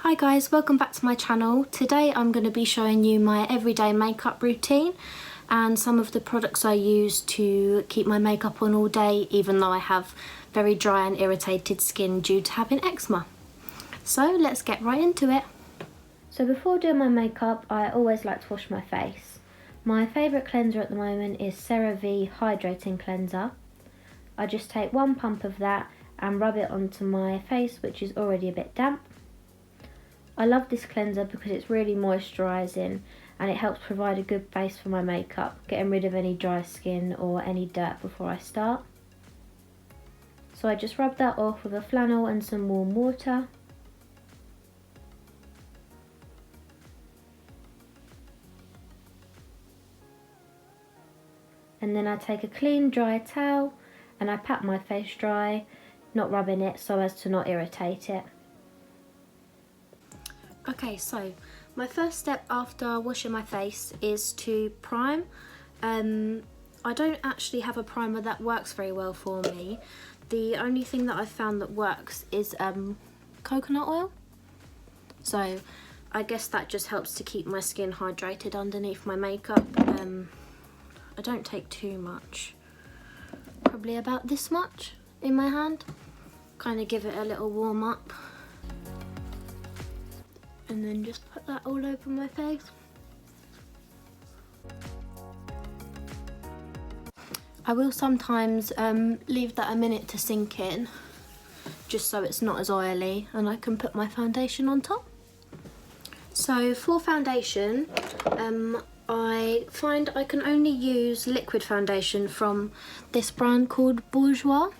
Hi guys, welcome back to my channel. Today I'm going to be showing you my everyday makeup routine and some of the products I use to keep my makeup on all day, even though I have very dry and irritated skin due to having eczema. So let's get right into it. So before doing my makeup, I always like to wash my face. My favourite cleanser at the moment is CeraVe Hydrating Cleanser. I just take one pump of that and rub it onto my face, which is already a bit damp. I love this cleanser because it's really moisturising and it helps provide a good base for my makeup, getting rid of any dry skin or any dirt before I start. So I just rub that off with a flannel and some warm water. And then I take a clean dry towel and I pat my face dry, not rubbing it so as to not irritate it. Okay, so my first step after washing my face is to prime. I don't actually have a primer that works very well for me. The only thing that I've found that works is coconut oil. So I guess that just helps to keep my skin hydrated underneath my makeup. I don't take too much, probably about this much in my hand. Kind of give it a little warm up. And then just put that all over my face. I will sometimes leave that a minute to sink in, just so it's not as oily and I can put my foundation on top. So for foundation, I find I can only use liquid foundation from this brand called Bourjois.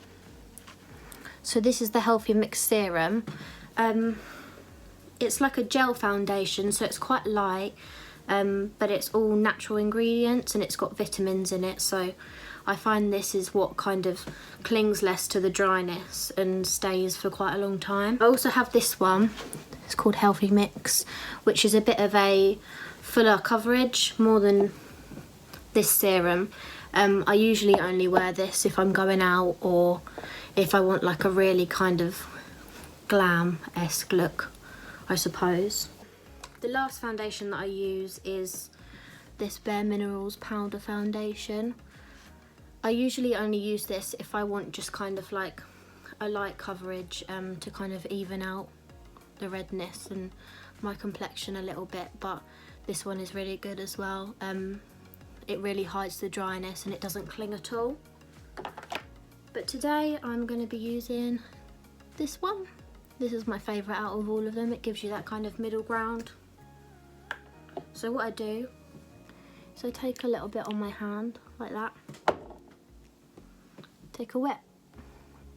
So this is the Healthy Mix Serum. It's like a gel foundation, so it's quite light, but it's all natural ingredients and it's got vitamins in it, so I find this is what kind of clings less to the dryness and stays for quite a long time. I also have this one, it's called Healthy Mix, which is a bit of a fuller coverage, more than this serum. I usually only wear this if I'm going out or if I want like a really kind of glam-esque look, I suppose. The last foundation that I use is this Bareminerals powder foundation. I usually only use this if I want just kind of like a light coverage to kind of even out the redness and my complexion a little bit, but this one is really good as well. It really hides the dryness and it doesn't cling at all. But today I'm going to be using this one. This is my favourite out of all of them. It gives you that kind of middle ground. So what I do is I take a little bit on my hand, like that. Take a wet,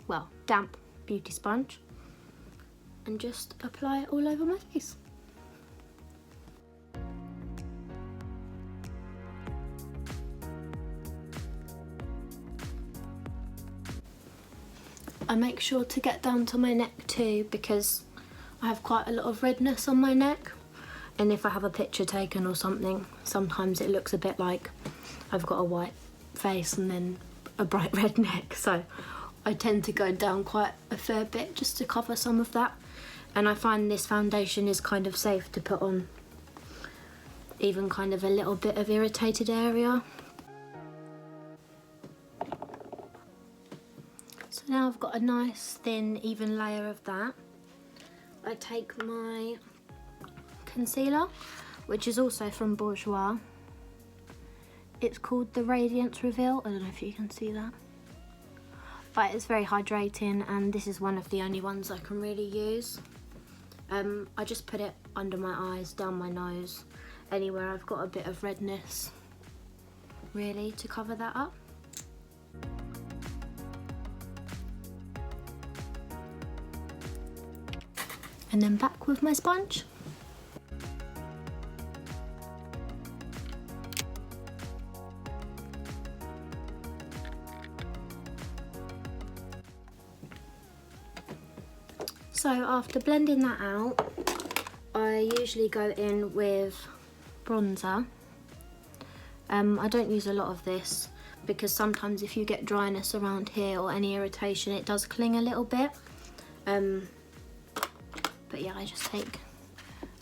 well, damp beauty sponge and just apply it all over my face. I make sure to get down to my neck too, because I have quite a lot of redness on my neck, and if I have a picture taken or something, sometimes it looks a bit like I've got a white face and then a bright red neck, so I tend to go down quite a fair bit just to cover some of that. And I find this foundation is kind of safe to put on even kind of a little bit of irritated area. So now I've got a nice thin even layer of that. I take my concealer, which is also from Bourjois. It's called the Radiance Reveal. I don't know if you can see that. But it's very hydrating and this is one of the only ones I can really use. I just put it under my eyes, down my nose, anywhere I've got a bit of redness, really, to cover that up. And then back with my sponge. So after blending that out, I usually go in with bronzer. I don't use a lot of this because sometimes if you get dryness around here or any irritation, it does cling a little bit. But yeah, I just take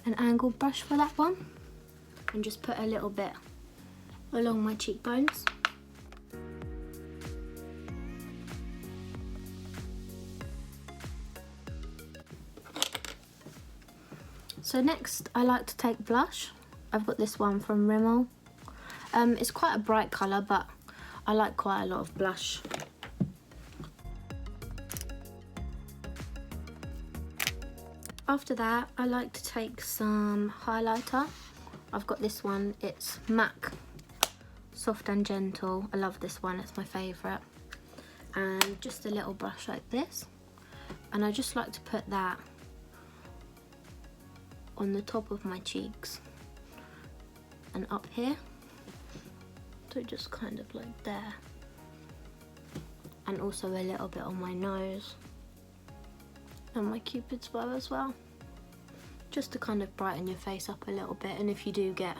an angled brush for that one and just put a little bit along my cheekbones. So next I like to take blush. I've got this one from Rimmel. It's quite a bright colour, but I like quite a lot of blush. After that, I like to take some highlighter. I've got this one, it's MAC Soft and Gentle. I love this one, it's my favourite. And just a little brush like this. And I just like to put that on the top of my cheeks and up here. So just kind of like there. And also a little bit on my nose and my cupid's bow as well. Just to kind of brighten your face up a little bit. And if you do get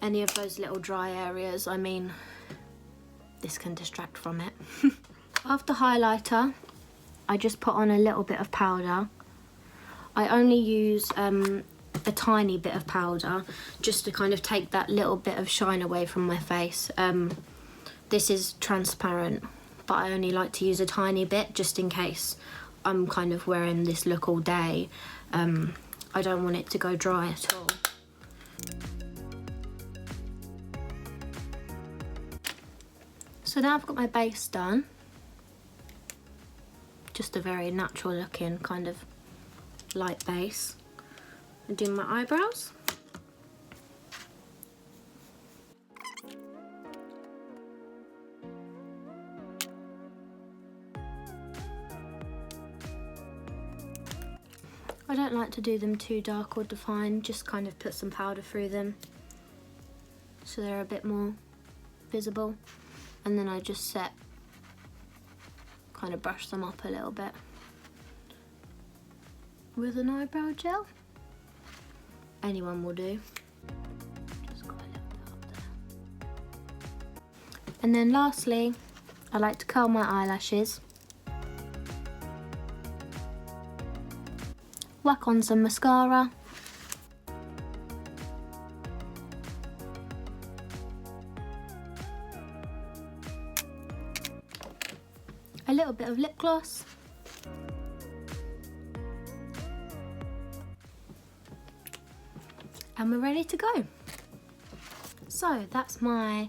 any of those little dry areas, I mean, this can distract from it. After highlighter, I just put on a little bit of powder. I only use a tiny bit of powder just to kind of take that little bit of shine away from my face. This is transparent, but I only like to use a tiny bit just in case I'm kind of wearing this look all day. I don't want it to go dry at all. So now I've got my base done. Just a very natural looking kind of light base. I'm doing my eyebrows. I don't like to do them too dark or defined, just kind of put some powder through them so they're a bit more visible. And then I just kind of brush them up a little bit with an eyebrow gel. Anyone will do. Just got a little bit up there. And then lastly, I like to curl my eyelashes. Whack on some mascara. A little bit of lip gloss. And we're ready to go. So that's my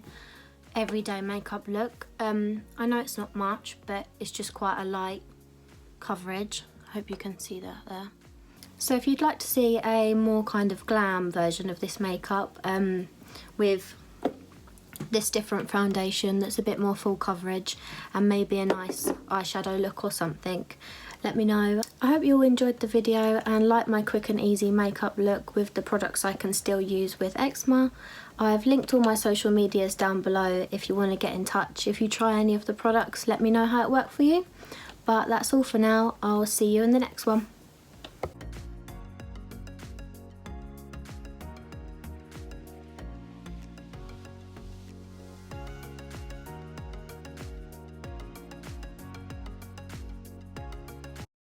everyday makeup look. I know it's not much, but it's just quite a light coverage. I hope you can see that there. So if you'd like to see a more kind of glam version of this makeup with this different foundation that's a bit more full coverage and maybe a nice eyeshadow look or something, let me know. I hope you all enjoyed the video and liked my quick and easy makeup look with the products I can still use with eczema. I've linked all my social medias down below if you want to get in touch. If you try any of the products, let me know how it worked for you. But that's all for now. I'll see you in the next one.